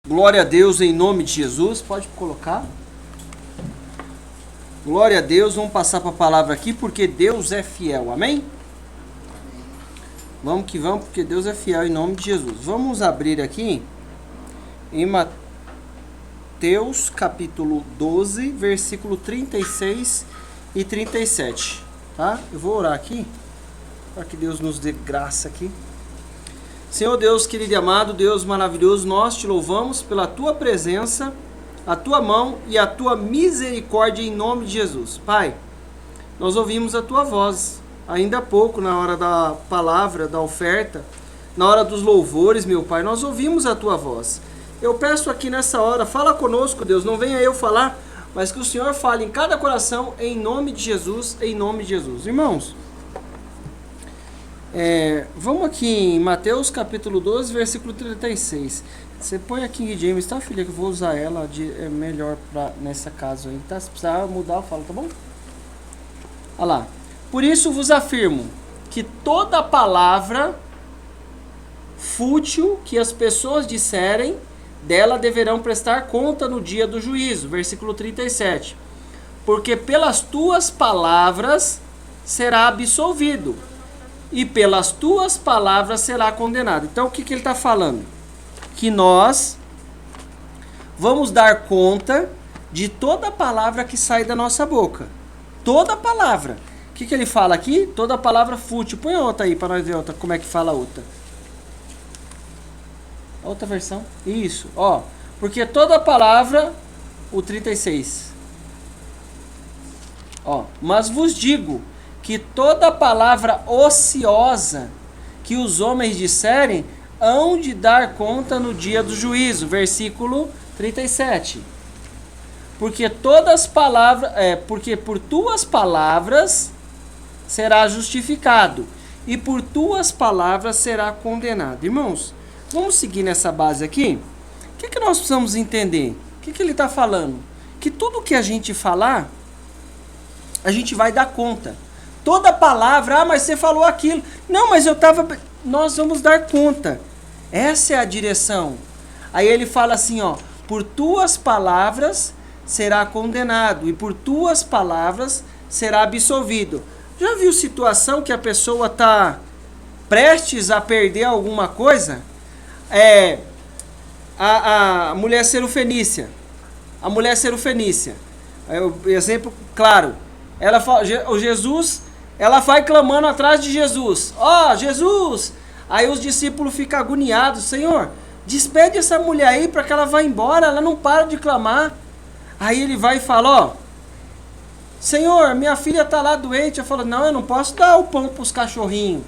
Glória a Deus em nome de Jesus. Pode colocar. Glória a Deus. Vamos passar para a palavra aqui porque Deus é fiel. Amém? Vamos que vamos porque Deus é fiel em nome de Jesus. Vamos abrir aqui em Mateus capítulo 12, versículo 36 e 37. Tá? Eu vou orar aqui para que Deus nos dê graça aqui. Senhor Deus, querido e amado, Deus maravilhoso, nós te louvamos pela tua presença, a tua mão e a tua misericórdia em nome de Jesus. Pai, nós ouvimos a tua voz ainda há pouco, na hora da palavra, da oferta, na hora dos louvores, meu Pai, nós ouvimos a tua voz. Eu peço aqui nessa hora, fala conosco, Deus, não venha eu falar, mas que o Senhor fale em cada coração, em nome de Jesus, em nome de Jesus. Irmãos, vamos aqui em Mateus capítulo 12, versículo 36. Você põe a King James, tá, filha? Que eu vou usar ela, é melhor nessa casa aí, tá? Se precisar mudar, eu falo, tá bom? Olha lá. Por isso vos afirmo que toda palavra fútil que as pessoas disserem, dela deverão prestar conta no dia do juízo. Versículo 37. Porque pelas tuas palavras será absolvido, e pelas tuas palavras será condenado. Então o que ele está falando? Que nós vamos dar conta de toda palavra que sai da nossa boca. Toda palavra. O que ele fala aqui? Toda palavra fútil. Põe a outra aí para nós ver outra, como é que fala a outra. Outra versão. Isso. Ó, porque toda palavra, o 36. Ó, mas vos digo que toda palavra ociosa que os homens disserem, hão de dar conta no dia do juízo. Versículo 37. Porque todas palavras, porque por tuas palavras será justificado, e por tuas palavras será condenado. Irmãos, vamos seguir nessa base aqui? O que nós precisamos entender? O que ele está falando? Que tudo que a gente falar, a gente vai dar conta. Toda palavra, mas você falou aquilo. Não, mas eu estava... Nós vamos dar conta. Essa é a direção. Aí ele fala assim, ó. Por tuas palavras será condenado, e por tuas palavras será absolvido. Já viu situação que a pessoa está prestes a perder alguma coisa? A mulher serofenícia. A mulher serofenícia. Exemplo claro. Ela fala, o Jesus... Ela vai clamando atrás de Jesus. Ó, Jesus! Aí os discípulos ficam agoniados. Senhor, despede essa mulher aí para que ela vá embora. Ela não para de clamar. Aí ele vai e fala, ó. Senhor, minha filha está lá doente. Eu falo, não, eu não posso dar o pão para os cachorrinhos.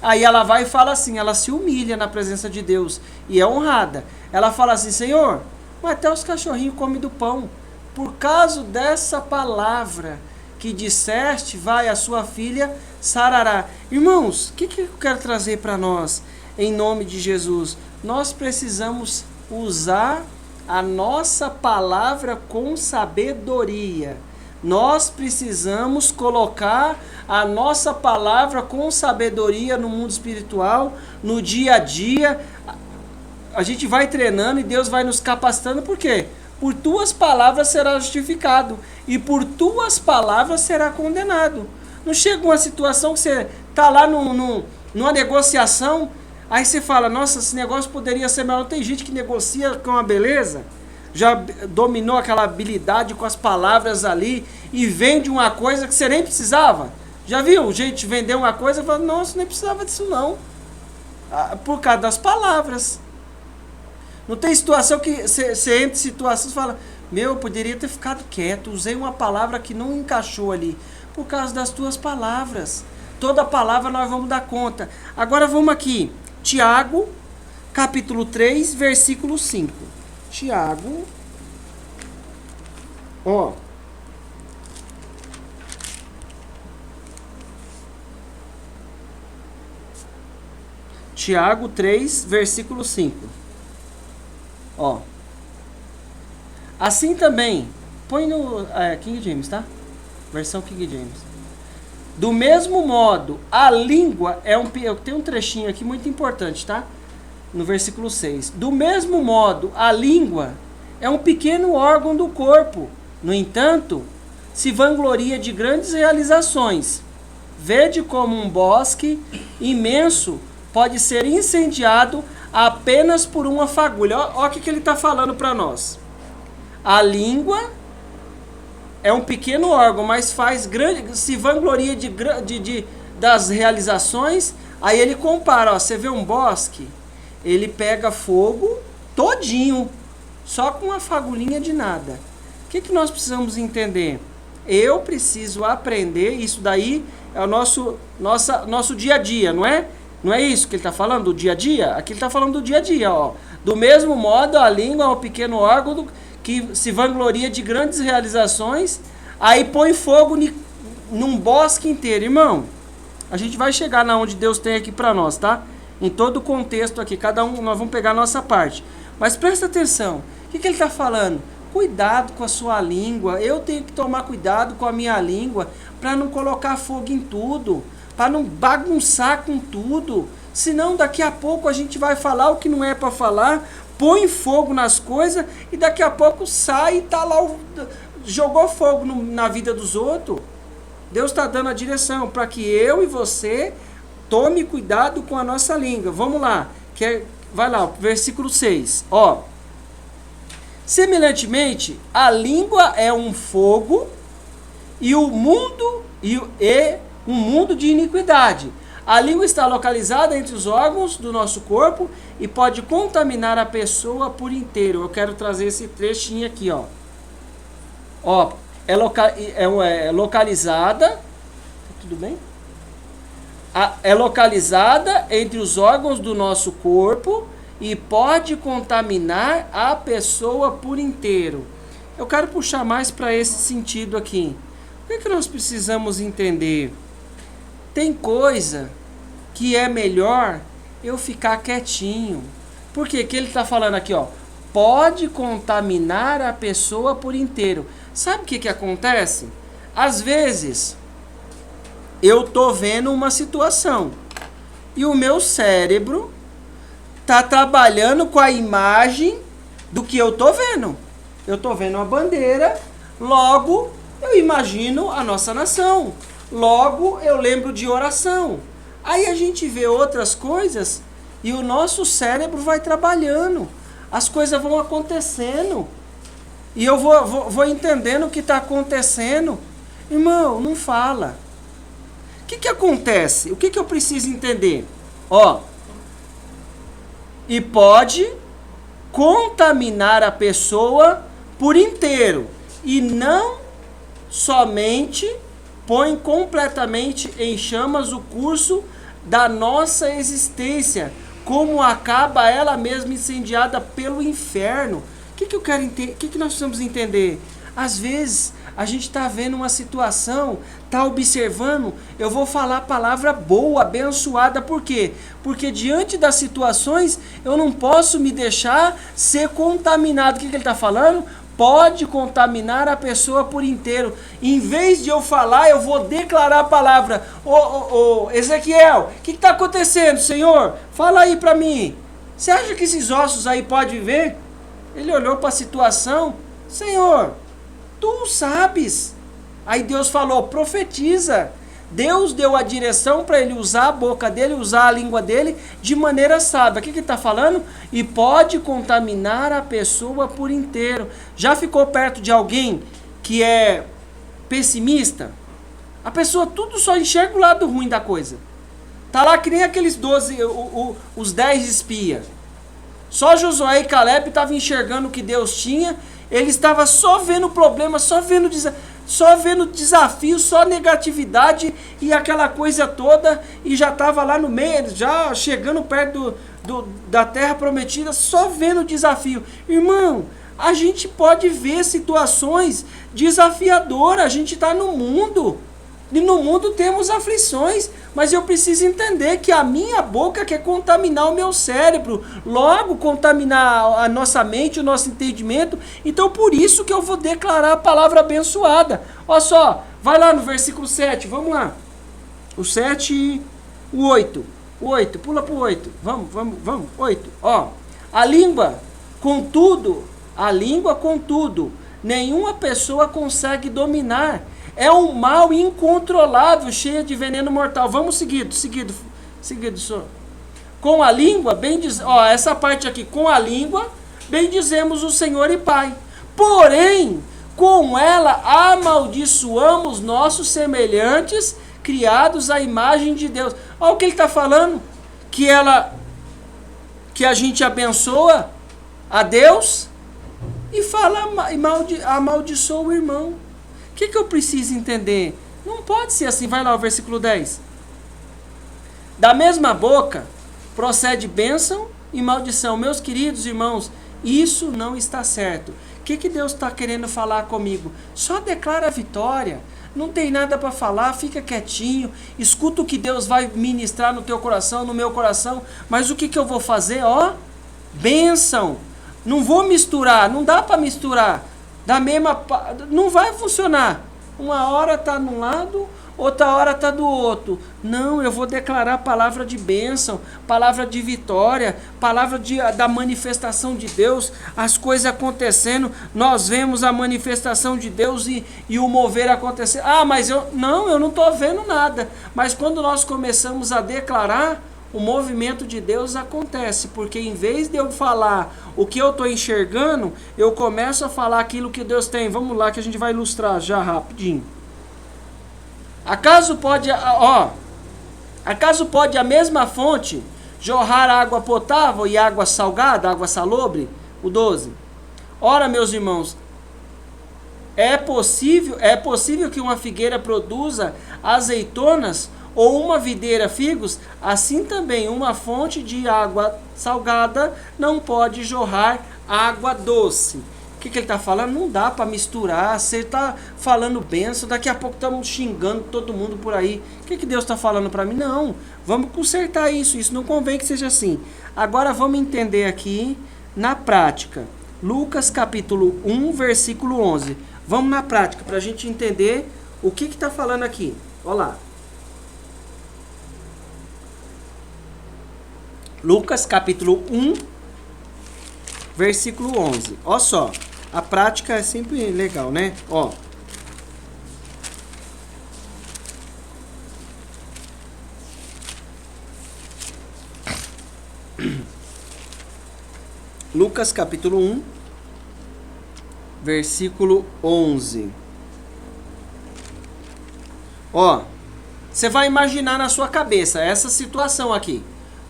Aí ela vai e fala assim, ela se humilha na presença de Deus. E é honrada. Ela fala assim, Senhor, mas até os cachorrinhos comem do pão. Por causa dessa palavra que disseste, vai, a sua filha sarará. Irmãos, o que eu quero trazer para nós, em nome de Jesus? Nós precisamos usar a nossa palavra com sabedoria. Nós precisamos colocar a nossa palavra com sabedoria no mundo espiritual, no dia a dia. A gente vai treinando e Deus vai nos capacitando, por quê? Por tuas palavras será justificado, e por tuas palavras será condenado. Não chega uma situação que você está lá numa negociação, aí você fala, nossa, esse negócio poderia ser melhor. Tem gente que negocia com uma beleza, já dominou aquela habilidade com as palavras ali, e vende uma coisa que você nem precisava. Já viu gente vender uma coisa e fala, nossa, nem precisava disso não. Por causa das palavras. Não tem situação que você entra em situações e fala, eu poderia ter ficado quieto, usei uma palavra que não encaixou ali, por causa das tuas palavras. Toda palavra nós vamos dar conta. Agora vamos aqui, Tiago, capítulo 3, versículo 5. Tiago, ó. Tiago 3, versículo 5. Ó, assim também, põe no King James, tá? Versão King James. Do mesmo modo, a língua é eu tenho um trechinho aqui muito importante, tá? no versículo 6. Do mesmo modo, a língua é um pequeno órgão do corpo. No entanto, se vangloria de grandes realizações. Vede como um bosque imenso pode ser incendiado apenas por uma fagulha. Olha o que ele está falando para nós. A língua é um pequeno órgão, mas se vangloria das realizações. Aí ele compara, ó, você vê um bosque, ele pega fogo todinho, só com uma fagulhinha de nada. O que nós precisamos entender? Eu preciso aprender, isso daí é o nosso dia a dia, não é? Não é isso que ele está falando, do dia a dia? Aqui ele está falando do dia a dia, ó. Do mesmo modo, a língua é um pequeno órgão que se vangloria de grandes realizações, aí põe fogo num bosque inteiro. Irmão, a gente vai chegar na onde Deus tem aqui para nós, tá? Em todo o contexto aqui, cada um, nós vamos pegar a nossa parte. Mas presta atenção, o que ele está falando? Cuidado com a sua língua, eu tenho que tomar cuidado com a minha língua, para não colocar fogo em tudo, para não bagunçar com tudo, senão daqui a pouco a gente vai falar o que não é para falar, põe fogo nas coisas e daqui a pouco sai e tá lá, jogou fogo na vida dos outros. Deus está dando a direção para que eu e você tome cuidado com a nossa língua. Vamos lá, vai lá, versículo 6, ó. Semelhantemente, a língua é um fogo e um mundo de iniquidade. A língua está localizada entre os órgãos do nosso corpo e pode contaminar a pessoa por inteiro. Eu quero trazer esse trechinho aqui, ó. Ó, é localizada, tudo bem? É localizada entre os órgãos do nosso corpo e pode contaminar a pessoa por inteiro. Eu quero puxar mais para esse sentido aqui. O que nós precisamos entender? Tem coisa que é melhor eu ficar quietinho. Por quê? Que ele está falando aqui, ó. Pode contaminar a pessoa por inteiro. Sabe o que acontece? Às vezes, eu tô vendo uma situação e o meu cérebro tá trabalhando com a imagem do que eu tô vendo. Eu tô vendo uma bandeira, logo eu imagino a nossa nação. Logo eu lembro de oração. Aí a gente vê outras coisas e o nosso cérebro vai trabalhando. As coisas vão acontecendo. E eu vou entendendo o que está acontecendo. Irmão, não fala. O que acontece? O que eu preciso entender? Ó. E pode contaminar a pessoa por inteiro. E não somente põe completamente em chamas o curso da nossa existência, como acaba ela mesma incendiada pelo inferno. O que eu quero entender? O que nós precisamos entender? Às vezes a gente está vendo uma situação, está observando, eu vou falar a palavra boa, abençoada, por quê? Porque diante das situações eu não posso me deixar ser contaminado. O que ele está falando? Pode contaminar a pessoa por inteiro. Em vez de eu falar, eu vou declarar a palavra. Ô Ezequiel, o que está acontecendo, Senhor? Fala aí para mim. Você acha que esses ossos aí podem viver? Ele olhou para a situação. Senhor, tu sabes. Aí Deus falou, profetiza. Deus deu a direção para ele usar a boca dele, usar a língua dele de maneira sábia. O que ele está falando? E pode contaminar a pessoa por inteiro. Já ficou perto de alguém que é pessimista? A pessoa tudo só enxerga o lado ruim da coisa. Tá lá que nem aqueles 12, os 10 espias. Só Josué e Caleb estavam enxergando o que Deus tinha. Eles estavam só vendo problema, só vendo desafio, só negatividade e aquela coisa toda, e já estava lá no meio, já chegando perto da terra prometida, só vendo desafio. Irmão, a gente pode ver situações desafiadoras, a gente está no mundo, e no mundo temos aflições, mas eu preciso entender que a minha boca quer contaminar o meu cérebro, logo contaminar a nossa mente, o nosso entendimento. Então por isso que eu vou declarar a palavra abençoada. Olha só, vai lá no versículo 7, vamos lá. O 7 e o 8. O 8, pula pro 8. Vamos. 8. Ó. A língua, contudo, nenhuma pessoa consegue dominar. É um mal incontrolável, cheio de veneno mortal. Vamos seguido, senhor. Com a língua, essa parte aqui, com a língua, bendizemos o Senhor e Pai. Porém, com ela amaldiçoamos nossos semelhantes, criados à imagem de Deus. Olha o que ele está falando. Que a gente abençoa a Deus e amaldiçoa o irmão. O que eu preciso entender? Não pode ser assim. Vai lá o versículo 10. Da mesma boca procede bênção e maldição. Meus queridos irmãos, isso não está certo. O que Deus está querendo falar comigo? Só declara a vitória. Não tem nada para falar, fica quietinho. Escuta o que Deus vai ministrar no teu coração, no meu coração. Mas o que eu vou fazer? Ó, bênção. Não vou misturar, não dá para misturar. Não vai funcionar. Uma hora está num lado, outra hora está do outro. Não, eu vou declarar palavra de bênção, palavra de vitória, palavra da manifestação de Deus, as coisas acontecendo. Nós vemos a manifestação de Deus e o mover acontecer. Ah, mas eu não estou vendo nada. Mas quando nós começamos a declarar, o movimento de Deus acontece, porque em vez de eu falar o que eu estou enxergando, eu começo a falar aquilo que Deus tem. Vamos lá que a gente vai ilustrar já rapidinho. Acaso pode a mesma fonte jorrar água potável e água salgada, água salobre? O 12. Ora, meus irmãos, é possível que uma figueira produza azeitonas ou uma videira figos? Assim também uma fonte de água salgada não pode jorrar água doce. O que ele está falando? Não dá para misturar. Você está falando benção, daqui a pouco estamos xingando todo mundo por aí. O que Deus está falando para mim? Não, vamos consertar isso não convém que seja assim. Agora vamos entender aqui na prática. Lucas capítulo 1, versículo 11. Vamos na prática para a gente entender o que está falando aqui. Olha lá. Lucas capítulo 1, versículo 11. Olha só, a prática é sempre legal, né? Ó. Lucas capítulo 1, versículo 11. Ó, você vai imaginar na sua cabeça essa situação aqui.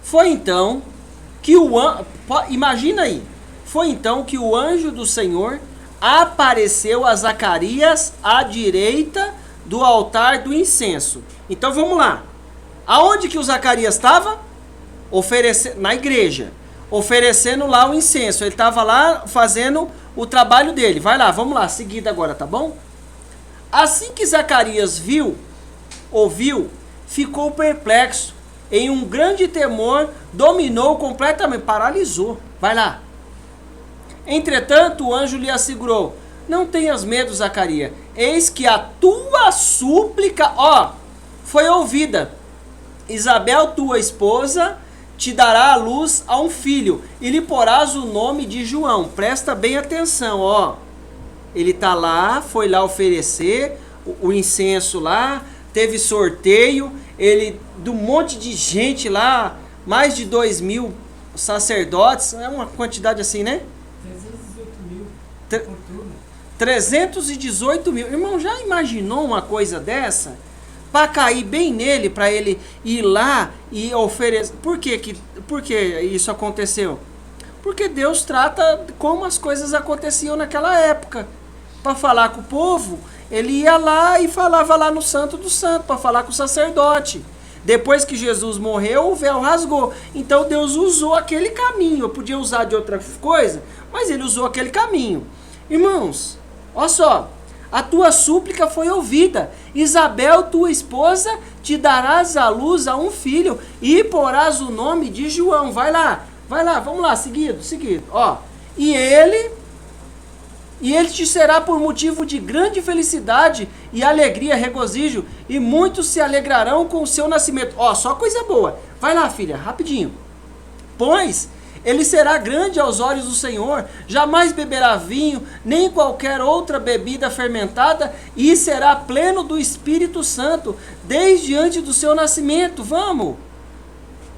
Foi então que imagina aí. Foi então que o anjo do Senhor apareceu a Zacarias à direita do altar do incenso. Então vamos lá. Aonde que o Zacarias estava? Na igreja. Oferecendo lá o incenso. Ele estava lá fazendo o trabalho dele. Vai lá, vamos lá, seguida agora, tá bom? Assim que Zacarias ouviu, ficou perplexo. Em um grande temor, dominou completamente, paralisou. Vai lá. Entretanto, o anjo lhe assegurou: não tenhas medo, Zacarias. Eis que a tua súplica, foi ouvida. Isabel, tua esposa, te dará à luz a um filho, e lhe porás o nome de João. Presta bem atenção, Ele tá lá, foi lá oferecer o incenso lá, teve sorteio, do monte de gente lá, mais de 2.000 sacerdotes, é uma quantidade assim, né? 318 mil. Irmão, já imaginou uma coisa dessa? Para cair bem nele, para ele ir lá e oferecer. Por que isso aconteceu? Porque Deus trata como as coisas aconteciam naquela época. Para falar com o povo, ele ia lá e falava lá no Santo do Santo, para falar com o sacerdote. Depois que Jesus morreu, o véu rasgou. Então Deus usou aquele caminho. Eu podia usar de outra coisa, mas ele usou aquele caminho. Irmãos, olha só. A tua súplica foi ouvida. Isabel, tua esposa, te darás à luz a um filho e porás o nome de João. Vai lá, vamos lá, seguido. E ele E ele te será por motivo de grande felicidade e alegria, regozijo, e muitos se alegrarão com o seu nascimento. Ó, só coisa boa. Vai lá, filha, rapidinho. Pois ele será grande aos olhos do Senhor, jamais beberá vinho, nem qualquer outra bebida fermentada, e será pleno do Espírito Santo, desde antes do seu nascimento. Vamos!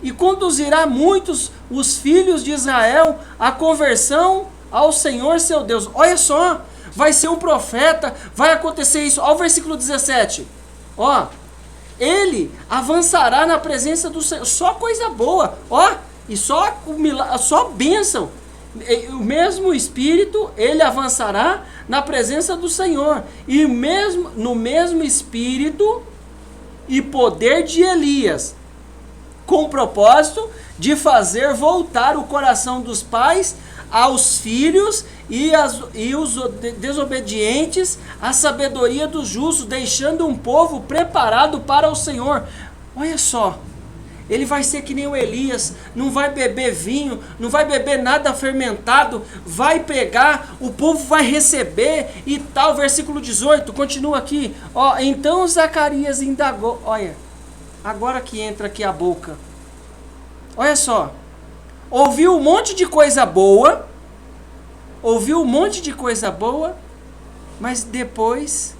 E conduzirá muitos, os filhos de Israel, à conversão ao Senhor seu Deus. Olha só, vai ser um profeta, vai acontecer isso. Olha o versículo 17. Ó, ele avançará na presença do Senhor. Só coisa boa. Ó, e só bênção. O mesmo Espírito, ele avançará na presença do Senhor. E no mesmo Espírito e poder de Elias, com o propósito de fazer voltar o coração dos pais aos filhos e os desobedientes à sabedoria dos justos, deixando um povo preparado para o Senhor. Olha só, ele vai ser que nem o Elias, não vai beber vinho, não vai beber nada fermentado, vai pregar, o povo vai receber e tal. Versículo 18, continua aqui. Ó, então Zacarias indagou, olha, agora que entra aqui a boca. Olha só, ouviu um monte de coisa boa, mas depois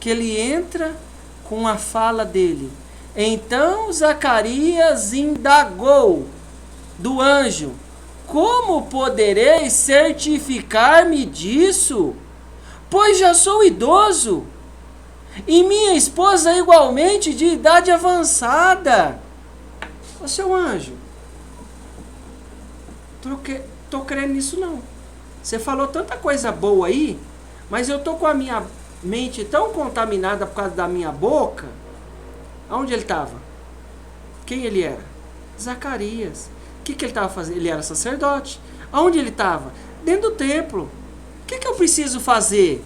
que ele entra com a fala dele, então Zacarias indagou do anjo: como poderei certificar-me disso? Pois já sou idoso, e minha esposa é igualmente de idade avançada. Ô seu anjo, tô crendo nisso não. Você falou tanta coisa boa aí, mas eu tô com a minha mente tão contaminada por causa da minha boca. Aonde ele estava? Quem ele era? Zacarias. O que ele estava fazendo? Ele era sacerdote. Aonde ele estava? Dentro do templo. O que eu preciso fazer?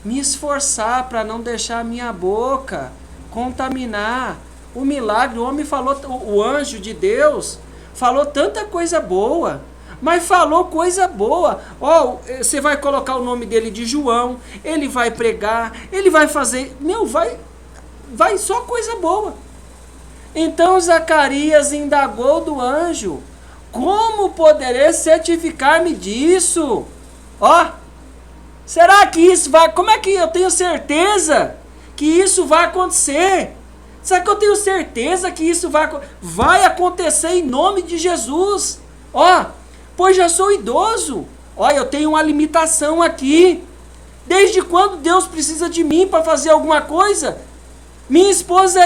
Me esforçar para não deixar a minha boca contaminar. O milagre, o homem falou, o anjo de Deus falou tanta coisa boa, mas falou coisa boa. Ó, você vai colocar o nome dele de João, ele vai pregar, ele vai fazer, vai só coisa boa. Então Zacarias indagou do anjo: como poderei certificar-me disso? Ó, será que isso vai, como é que eu tenho certeza que isso vai acontecer? Será que eu tenho certeza que isso vai acontecer em nome de Jesus? Ó, pois já sou idoso. Ó, eu tenho uma limitação aqui. Desde quando Deus precisa de mim para fazer alguma coisa? Minha esposa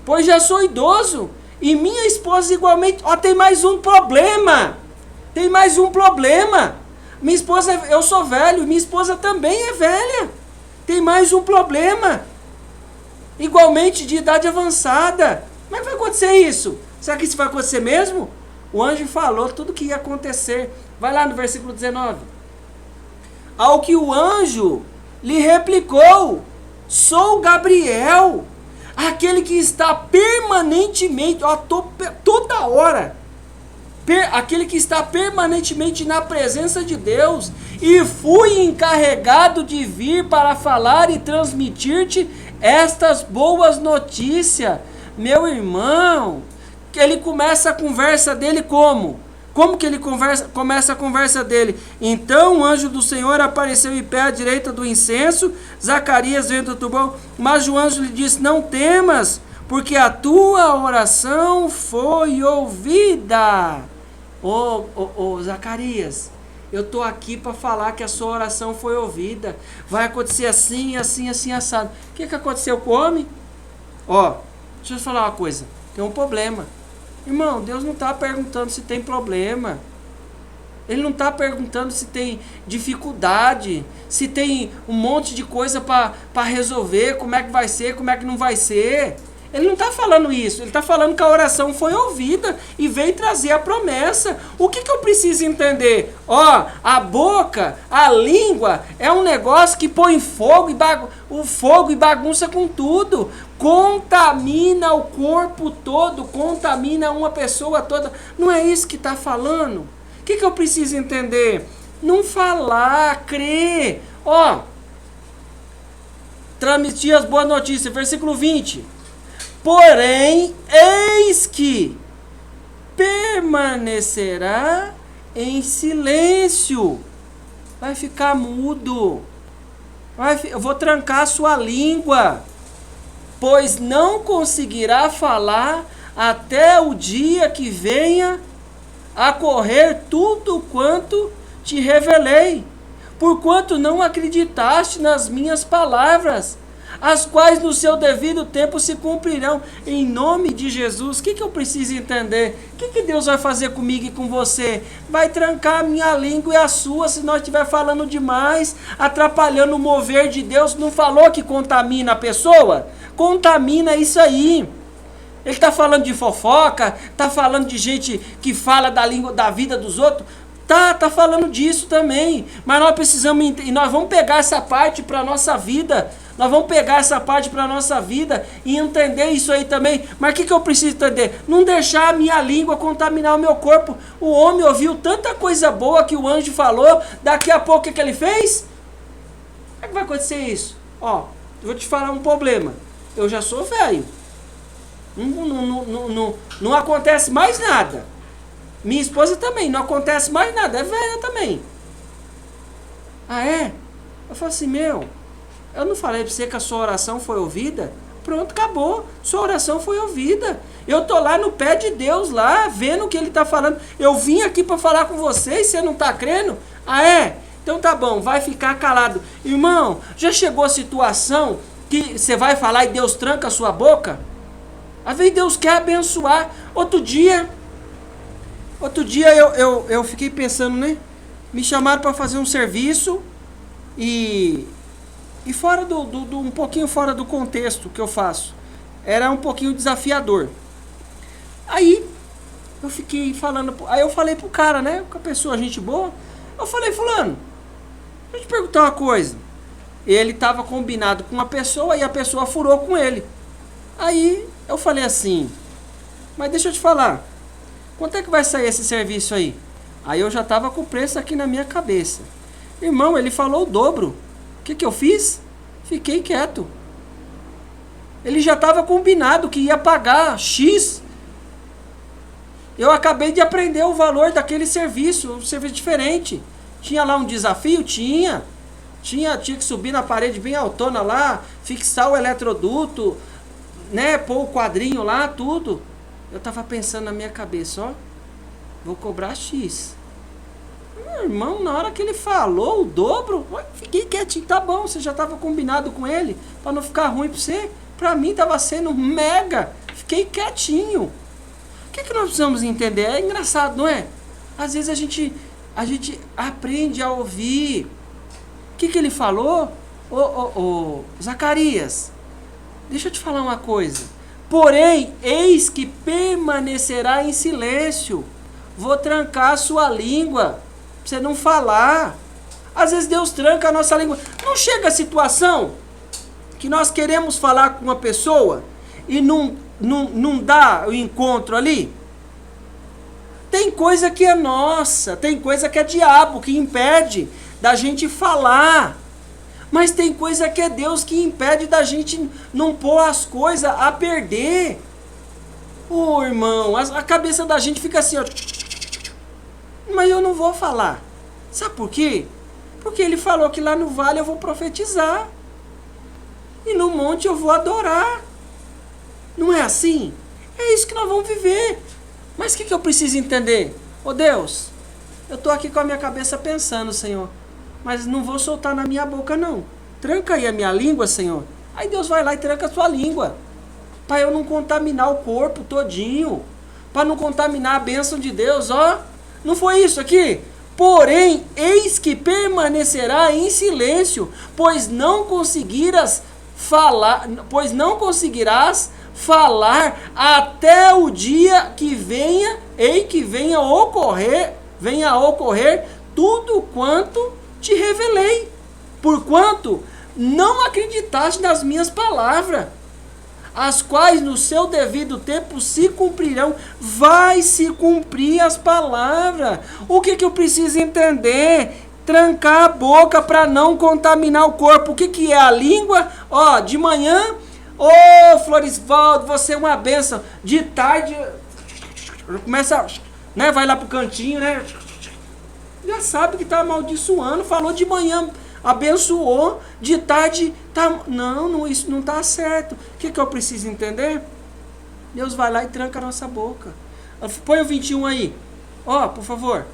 pois já sou idoso. E minha esposa igualmente. Ó, tem mais um problema. Minha esposa, eu sou velho, minha esposa também é velha. Tem mais um problema. Igualmente de idade avançada. Como é que vai acontecer isso? Será que isso vai acontecer mesmo? O anjo falou tudo o que ia acontecer. Vai lá no versículo 19. Ao que o anjo lhe replicou: sou Gabriel, aquele que está permanentemente, ó, toda hora, aquele que está permanentemente na presença de Deus, e fui encarregado de vir para falar e transmitir-te estas boas notícias. Meu irmão, que ele começa a conversa dele como? Como que ele começa a conversa dele? Então o anjo do Senhor apareceu em pé à direita do incenso, Zacarias vendo o tubão, mas o anjo lhe disse: não temas, porque a tua oração foi ouvida. Ô Zacarias, eu estou aqui para falar que a sua oração foi ouvida. Vai acontecer assim, assim, assim, assado. O que aconteceu com o homem? Ó, deixa eu falar uma coisa. Tem um problema. Irmão, Deus não está perguntando se tem problema. Ele não está perguntando se tem dificuldade, se tem um monte de coisa para resolver, como é que vai ser, como é que não vai ser. Ele não está falando isso, ele está falando que a oração foi ouvida e veio trazer a promessa. O que eu preciso entender? Ó, a boca, a língua é um negócio que põe fogo e bagunça com tudo. Contamina o corpo todo, contamina uma pessoa toda. Não é isso que está falando? O que eu preciso entender? Não falar, crer. Ó, transmitir as boas notícias, versículo 20. Porém, eis que permanecerá em silêncio. Vai ficar mudo. Eu vou trancar a sua língua, pois não conseguirá falar até o dia que venha a correr tudo quanto te revelei, porquanto não acreditaste nas minhas palavras, as quais no seu devido tempo se cumprirão. Em nome de Jesus, o que eu preciso entender? O que Deus vai fazer comigo e com você? Vai trancar a minha língua e a sua, se nós estiver falando demais, atrapalhando o mover de Deus. Não falou que contamina a pessoa? Contamina isso aí. Ele está falando de fofoca, está falando de gente que fala da língua, da vida dos outros. Tá falando disso também. Mas nós precisamos, e nós vamos pegar essa parte para a nossa vida. Nós vamos pegar essa parte para a nossa vida e entender isso aí também. Mas o que eu preciso entender? Não deixar a minha língua contaminar o meu corpo. O homem ouviu tanta coisa boa que o anjo falou. Daqui a pouco o que ele fez? Como é que vai acontecer isso? Ó, eu vou te falar um problema. Eu já sou velho. Não acontece mais nada. Minha esposa também, não acontece mais nada, é velha também. Ah, é? Eu falo assim, eu não falei pra você que a sua oração foi ouvida? Pronto, acabou, sua oração foi ouvida. Eu tô lá no pé de Deus, lá, vendo o que ele tá falando. Eu vim aqui para falar com você e você não tá crendo? Ah, é? Então tá bom, vai ficar calado. Irmão, já chegou a situação que você vai falar e Deus tranca a sua boca? Às vezes Deus quer abençoar. Outro dia eu fiquei pensando, né? Me chamaram para fazer um serviço e fora um pouquinho fora do contexto que eu faço. Era um pouquinho desafiador. Aí eu fiquei falando, aí eu falei pro cara, né? Com a pessoa, gente boa. Eu falei, fulano, deixa eu te perguntar uma coisa. Ele estava combinado com uma pessoa e a pessoa furou com ele. Aí eu falei assim, mas deixa eu te falar, quanto é que vai sair esse serviço aí? Aí eu já estava com o preço aqui na minha cabeça. Irmão, ele falou o dobro. O que eu fiz? Fiquei quieto. Ele já estava combinado que ia pagar X. Eu acabei de aprender o valor daquele serviço, um serviço diferente. Tinha lá um desafio? Tinha que subir na parede bem altona lá, fixar o eletroduto, né, pôr o quadrinho lá, tudo. Eu estava pensando na minha cabeça, ó, vou cobrar X. Meu irmão, na hora que ele falou o dobro, fiquei quietinho. Tá bom, você já estava combinado com ele, para não ficar ruim para você. Para mim estava sendo mega. Fiquei quietinho. O que nós precisamos entender? É engraçado, não é? Às vezes a gente aprende a ouvir. O que ele falou? Zacarias, deixa eu te falar uma coisa. Porém, eis que permanecerá em silêncio. Vou trancar a sua língua, pra você não falar. Às vezes Deus tranca a nossa língua. Não chega a situação que nós queremos falar com uma pessoa e não dá o encontro ali? Tem coisa que é nossa, tem coisa que é diabo, que impede da gente falar. Mas tem coisa que é Deus que impede da gente não pôr as coisas a perder. Ô irmão, a cabeça da gente fica assim, ó. Mas eu não vou falar. Sabe por quê? Porque ele falou que lá no vale eu vou profetizar. E no monte eu vou adorar. Não é assim? É isso que nós vamos viver. Mas o que eu preciso entender? Ô Deus, eu estou aqui com a minha cabeça pensando, Senhor. Mas não vou soltar na minha boca, não. Tranca aí a minha língua, Senhor. Aí Deus vai lá e tranca a sua língua. Para eu não contaminar o corpo todinho. Para não contaminar a bênção de Deus, ó. Não foi isso aqui? Porém, eis que permanecerá em silêncio, pois não conseguirás falar até o dia que venha a ocorrer tudo quanto te revelei, porquanto não acreditaste nas minhas palavras, as quais no seu devido tempo se cumprirão. Vai se cumprir as palavras. O que eu preciso entender? trancar a boca para não contaminar o corpo. O que que é a língua? Ó, de manhã, ô Florisvaldo, você é uma bênção. De tarde, começa, né, vai lá pro cantinho, né? Já sabe que tá amaldiçoando, falou de manhã, abençoou, de tarde, tá, não, isso não tá certo. O que que eu preciso entender? Deus vai lá e tranca a nossa boca. Põe o 21 aí, ó, por favor.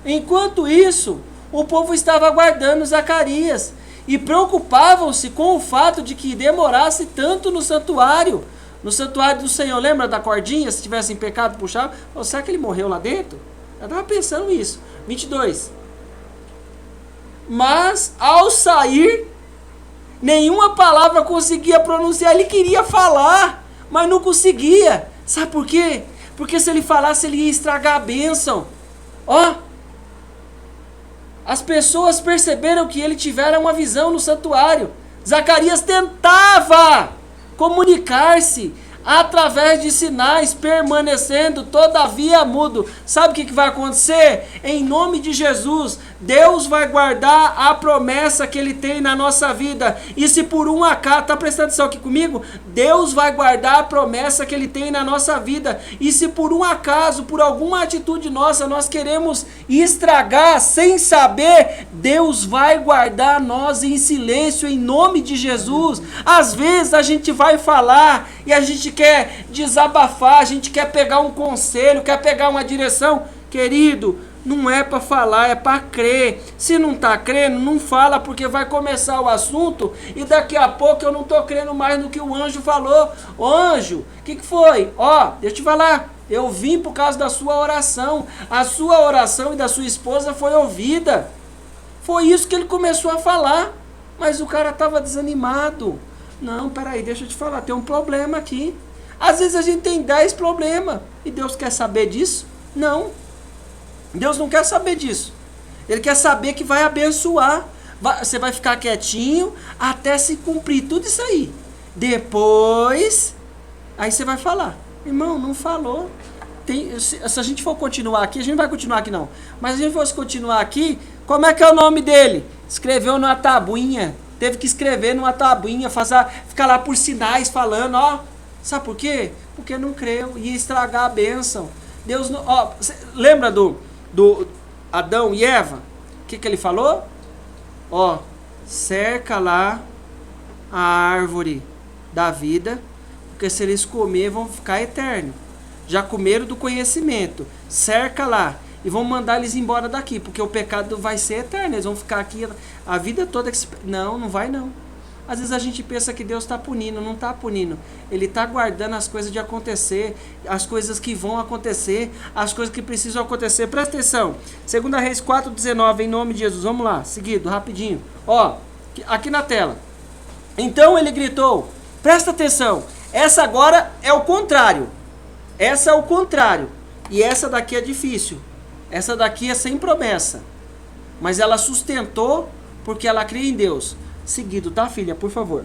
Enquanto isso, o povo estava aguardando Zacarias e preocupavam-se com o fato de que demorasse tanto no santuário do Senhor. Lembra da cordinha? Se tivesse em pecado, puxava. Oh, será que ele morreu lá dentro? Eu estava pensando isso. 22. Mas, ao sair, nenhuma palavra conseguia pronunciar. Ele queria falar, mas não conseguia. Sabe por quê? Porque se ele falasse, ele ia estragar a bênção. Ó, as pessoas perceberam que ele tivera uma visão no santuário. Zacarias tentava comunicar-se através de sinais, permanecendo todavia mudo. Sabe o que vai acontecer? Em nome de Jesus, Deus vai guardar a promessa que Ele tem na nossa vida. E se por um acaso, está prestando atenção aqui comigo? Deus vai guardar a promessa que Ele tem na nossa vida. E se por um acaso, por alguma atitude nossa, nós queremos estragar sem saber, Deus vai guardar nós em silêncio, em nome de Jesus. Às vezes a gente vai falar e a gente quer desabafar, a gente quer pegar um conselho, quer pegar uma direção. Querido, não é para falar, é para crer. Se não está crendo, não fala, porque vai começar o assunto e daqui a pouco eu não estou crendo mais no que o anjo falou. Ô anjo, o que foi? Ó, deixa eu te falar, eu vim por causa da sua oração. A sua oração e da sua esposa foi ouvida. Foi isso que ele começou a falar, mas o cara estava desanimado. Não, peraí, deixa eu te falar, tem um problema aqui. Às vezes a gente tem 10 problemas e Deus quer saber disso? Não. Deus não quer saber disso. Ele quer saber que vai abençoar. Você vai ficar quietinho até se cumprir tudo isso aí. Depois, aí você vai falar. Irmão, não falou. Se a gente for continuar aqui, a gente não vai continuar aqui não. Mas se a gente fosse continuar aqui, como é que é o nome dele? Escreveu numa tabuinha. Teve que escrever numa tabuinha, ficar lá por sinais falando, ó. Sabe por quê? Porque não creu, ia estragar a bênção. Deus não, ó, lembra do Adão e Eva? O que ele falou? Ó, cerca lá a árvore da vida, porque se eles comerem vão ficar eternos. Já comeram do conhecimento, cerca lá. E vão mandar eles embora daqui, porque o pecado vai ser eterno. Eles vão ficar aqui a vida toda. Não vai não. Às vezes a gente pensa que Deus está punindo, não está punindo. Ele está guardando as coisas de acontecer, as coisas que vão acontecer, as coisas que precisam acontecer. Presta atenção. 2 Reis 4,19, em nome de Jesus. Vamos lá, seguido, rapidinho. Ó, aqui na tela. Então ele gritou, presta atenção. Essa agora é o contrário. Essa é o contrário. E essa daqui é difícil. Essa daqui é sem promessa. Mas ela sustentou porque ela cria em Deus. Seguido, tá, filha? Por favor.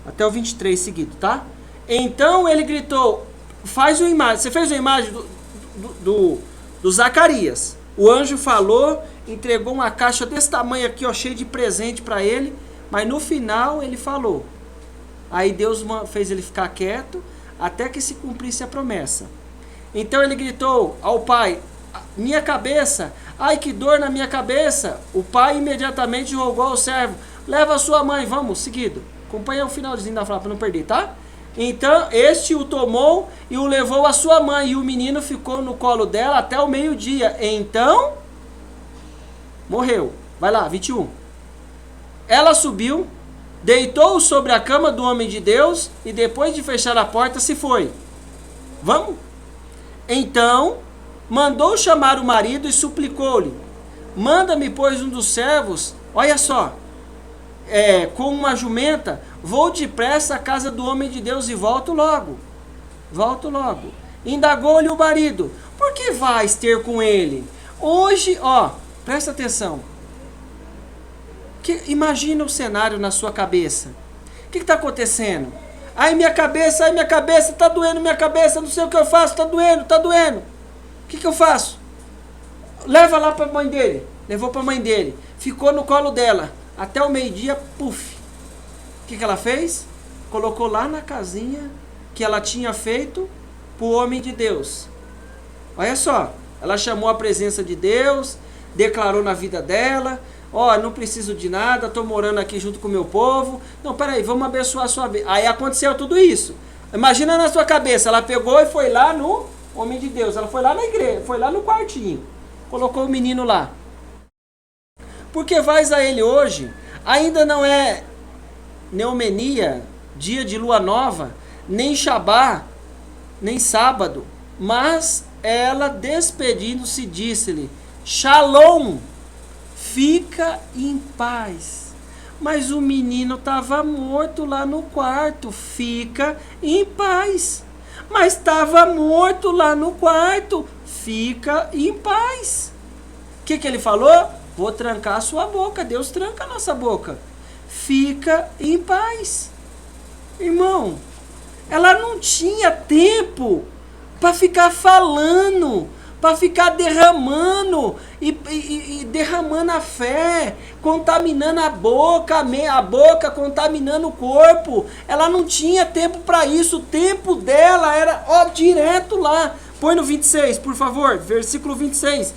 Até o 23 seguido, tá? Então ele gritou, faz uma imagem. Você fez uma imagem do Zacarias. O anjo falou, entregou uma caixa desse tamanho aqui, ó, cheia de presente para ele. Mas no final ele falou. Aí Deus fez ele ficar quieto até que se cumprisse a promessa. Então ele gritou ao pai, minha cabeça, ai que dor na minha cabeça. O pai imediatamente rogou ao servo, leva a sua mãe, vamos, seguido. Acompanha o finalzinho da frase para não perder, tá? Então este o tomou e o levou à sua mãe, e o menino ficou no colo dela até o meio-dia. Então, morreu. Vai lá, 21. Ela subiu, deitou-o sobre a cama do homem de Deus, e depois de fechar a porta, se foi. Vamos? Então, mandou chamar o marido e suplicou-lhe, manda-me, pois, um dos servos, olha só, com uma jumenta, vou depressa à casa do homem de Deus e volto logo. Volto logo. Indagou-lhe o marido, por que vais ter com ele? Hoje, ó, presta atenção. Imagina o cenário na sua cabeça. O que está acontecendo? Ai minha cabeça, tá doendo minha cabeça, não sei o que eu faço, tá doendo. O que eu faço? Leva lá para a mãe dele. levou para a mãe dele, ficou no colo dela, até o meio-dia, puf. O que ela fez? Colocou lá na casinha que ela tinha feito para o homem de Deus. Olha só, ela chamou a presença de Deus, declarou na vida dela, não preciso de nada, estou morando aqui junto com o meu povo. Não, peraí, vamos abençoar a sua vida. Aí aconteceu tudo isso. Imagina na sua cabeça, ela pegou e foi lá no homem de Deus, ela foi lá na igreja, foi lá no quartinho, colocou o menino lá. Porque vais a ele hoje, ainda não é neumenia, dia de lua nova, nem Shabá, nem sábado, mas ela despedindo-se disse-lhe, Shalom, fica em paz. Mas o menino estava morto lá no quarto, fica em paz. Mas estava morto lá no quarto, fica em paz. O que ele falou? Vou trancar a sua boca, Deus tranca a nossa boca. Fica em paz. Irmão, ela não tinha tempo para ficar falando, para ficar derramando e derramando a fé, contaminando a boca contaminando o corpo. Ela não tinha tempo para isso. O tempo dela era direto lá. Põe no 26, por favor, versículo 26.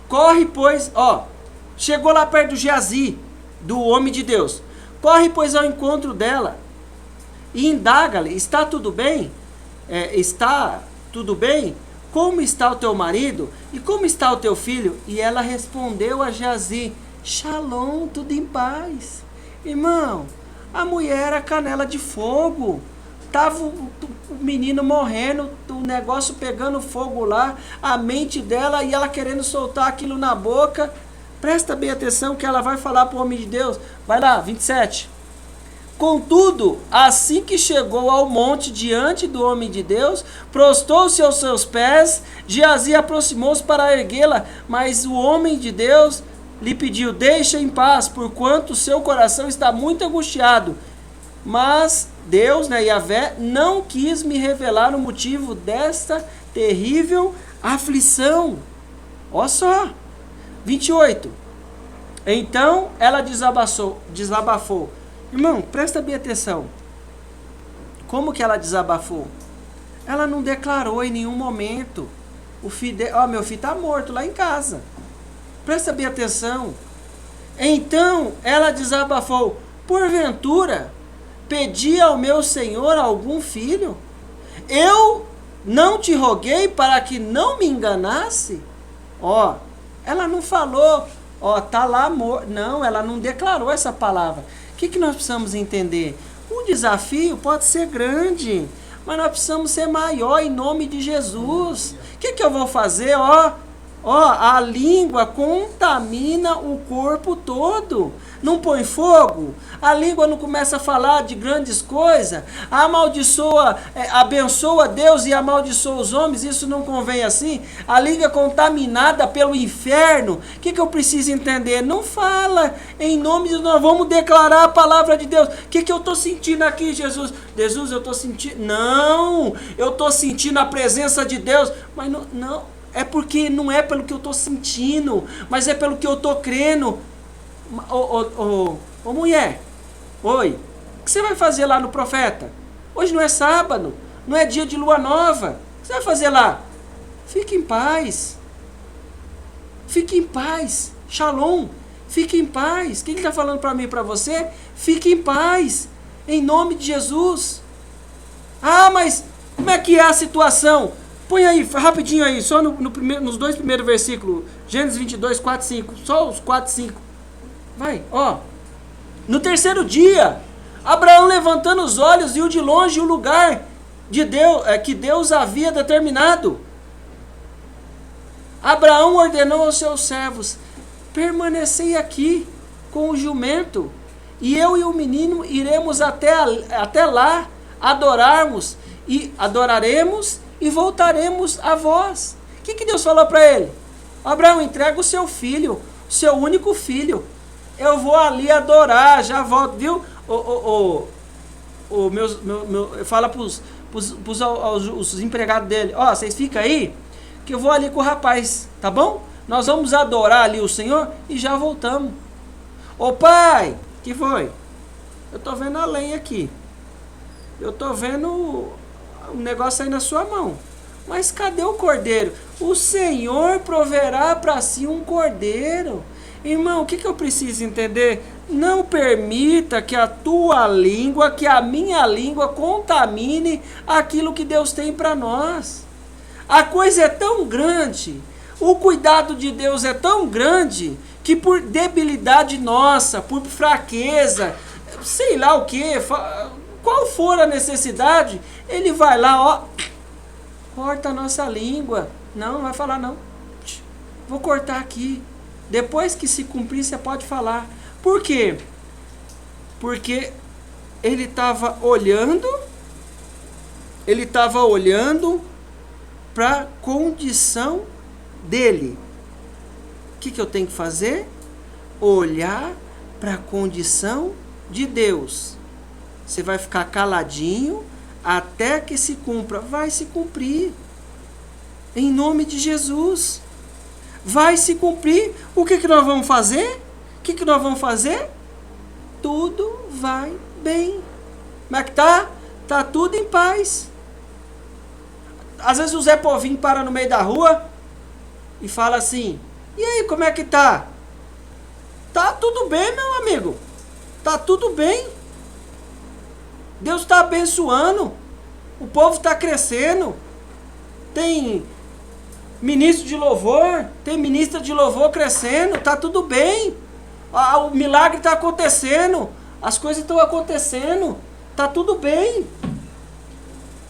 Corre, pois, chegou lá perto do Geazi, do homem de Deus. Corre, pois, ao encontro dela e indaga-lhe, está tudo bem? Está tudo bem? Como está o teu marido? E como está o teu filho? E ela respondeu a Geazi, Shalom, tudo em paz. Irmão, a mulher era canela de fogo. Tava o menino morrendo, o negócio pegando fogo lá, a mente dela e ela querendo soltar aquilo na boca. Presta bem atenção que ela vai falar para o homem de Deus. Vai lá, 27. Contudo, assim que chegou ao monte diante do homem de Deus, prostou-se aos seus pés, Geazi aproximou-se para erguê-la, mas o homem de Deus lhe pediu, deixa em paz, porquanto seu coração está muito angustiado. Mas Deus, Yahvé, não quis me revelar o motivo desta terrível aflição. Olha só, 28. Então ela desabafou. Irmão, presta bem atenção. Como que ela desabafou? Ela não declarou em nenhum momento. Meu filho está morto lá em casa. Presta bem atenção. Então ela desabafou. Porventura, pedi ao meu Senhor algum filho? Eu não te roguei para que não me enganasse? Ela não falou, tá lá morto. Não, ela não declarou essa palavra. O que nós precisamos entender? O desafio pode ser grande, mas nós precisamos ser maior em nome de Jesus. O que eu vou fazer? A língua contamina o corpo todo. Não põe fogo? A língua não começa a falar de grandes coisas? Abençoa Deus e amaldiçoa os homens? Isso não convém assim? A língua é contaminada pelo inferno. O que eu preciso entender? Não fala em nome de Deus. Nós vamos declarar a palavra de Deus. O que eu estou sentindo aqui, Jesus? Jesus, eu estou sentindo... Não! Eu estou sentindo a presença de Deus. Mas não. É porque não é pelo que eu estou sentindo, mas é pelo que eu estou crendo. Ô mulher, oi, o que você vai fazer lá no Profeta? Hoje não é sábado, não é dia de lua nova. O que você vai fazer lá? Fique em paz. Fique em paz. Shalom. Fique em paz. Quem está falando para mim e para você? Fique em paz. Em nome de Jesus. Mas como é que é a situação? Põe aí, rapidinho aí, só nos dois primeiros versículos. Gênesis 22, 4 e 5. Só os 4 e 5. Vai, No terceiro dia, Abraão levantando os olhos viu de longe o lugar de Deus, que Deus havia determinado. Abraão ordenou aos seus servos, permanecei aqui com o jumento, e eu e o menino iremos até lá, adoraremos e voltaremos a vós. O que Deus falou para ele? Abraão, entrega o seu filho, o seu único filho. Eu vou ali adorar, já volto, viu? Fala para os empregados dele, vocês ficam aí, que eu vou ali com o rapaz, tá bom? Nós vamos adorar ali o Senhor e já voltamos. Ô pai, que foi? Eu tô vendo a lenha aqui. Eu tô vendo o negócio aí na sua mão. Mas cadê o cordeiro? O Senhor proverá para si um cordeiro. Irmão, o que eu preciso entender? Não permita que a tua língua, que a minha língua contamine aquilo que Deus tem para nós. A coisa é tão grande, o cuidado de Deus é tão grande, que por debilidade nossa, por fraqueza, sei lá o que, qual for a necessidade, Ele vai lá, ó, corta a nossa língua. Não vai falar não. Vou cortar aqui. Depois que se cumprir, você pode falar. Por quê? Porque ele estava olhando para a condição dele. O que eu tenho que fazer? Olhar para a condição de Deus. Você vai ficar caladinho até que se cumpra. Vai se cumprir. Em nome de Jesus. Vai se cumprir. O que nós vamos fazer? O que nós vamos fazer? Tudo vai bem. Como é que tá? Tá tudo em paz. Às vezes o Zé Povinho para no meio da rua e fala assim: e aí, como é que tá? Tá tudo bem, meu amigo. Tá tudo bem. Deus está abençoando. O povo está crescendo. Tem ministro de louvor, tem ministra de louvor crescendo. Tá tudo bem. O milagre está acontecendo. As coisas estão acontecendo. Tá tudo bem.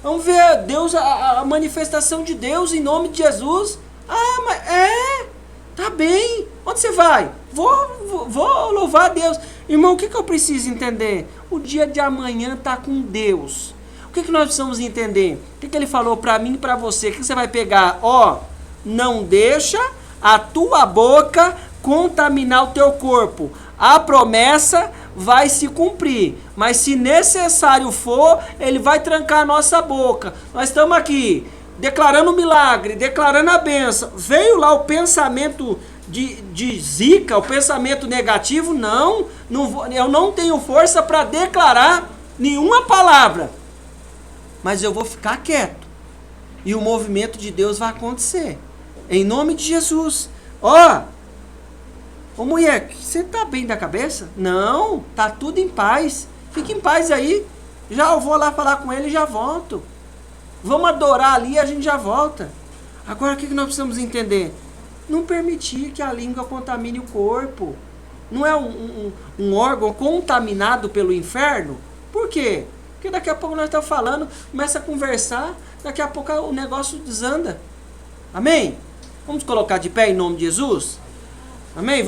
Vamos ver Deus, a manifestação de Deus em nome de Jesus. Ah, mas tá bem. Onde você vai? Vou louvar a Deus. Irmão, o que eu preciso entender? O dia de amanhã tá com Deus. O que nós precisamos entender? O que ele falou para mim e para você? O que você vai pegar? Ó, não deixa a tua boca contaminar o teu corpo. A promessa vai se cumprir, mas se necessário for, ele vai trancar a nossa boca. Nós estamos aqui declarando o milagre, declarando a bênção. Veio lá o pensamento de zica, o pensamento negativo. Não eu não tenho força para declarar nenhuma palavra, mas eu vou ficar quieto e o movimento de Deus vai acontecer em nome de Jesus. Ô mulher, você tá bem da cabeça? Não, tá tudo em paz. Fique em paz aí. Já eu vou lá falar com ele e já volto. Vamos adorar ali e a gente já volta. Agora o que nós precisamos entender? Não permitir que a língua contamine o corpo. Não é um órgão contaminado pelo inferno? Por quê? Porque daqui a pouco nós estamos falando, começa a conversar, daqui a pouco o negócio desanda. Amém? Vamos colocar de pé em nome de Jesus? Amém?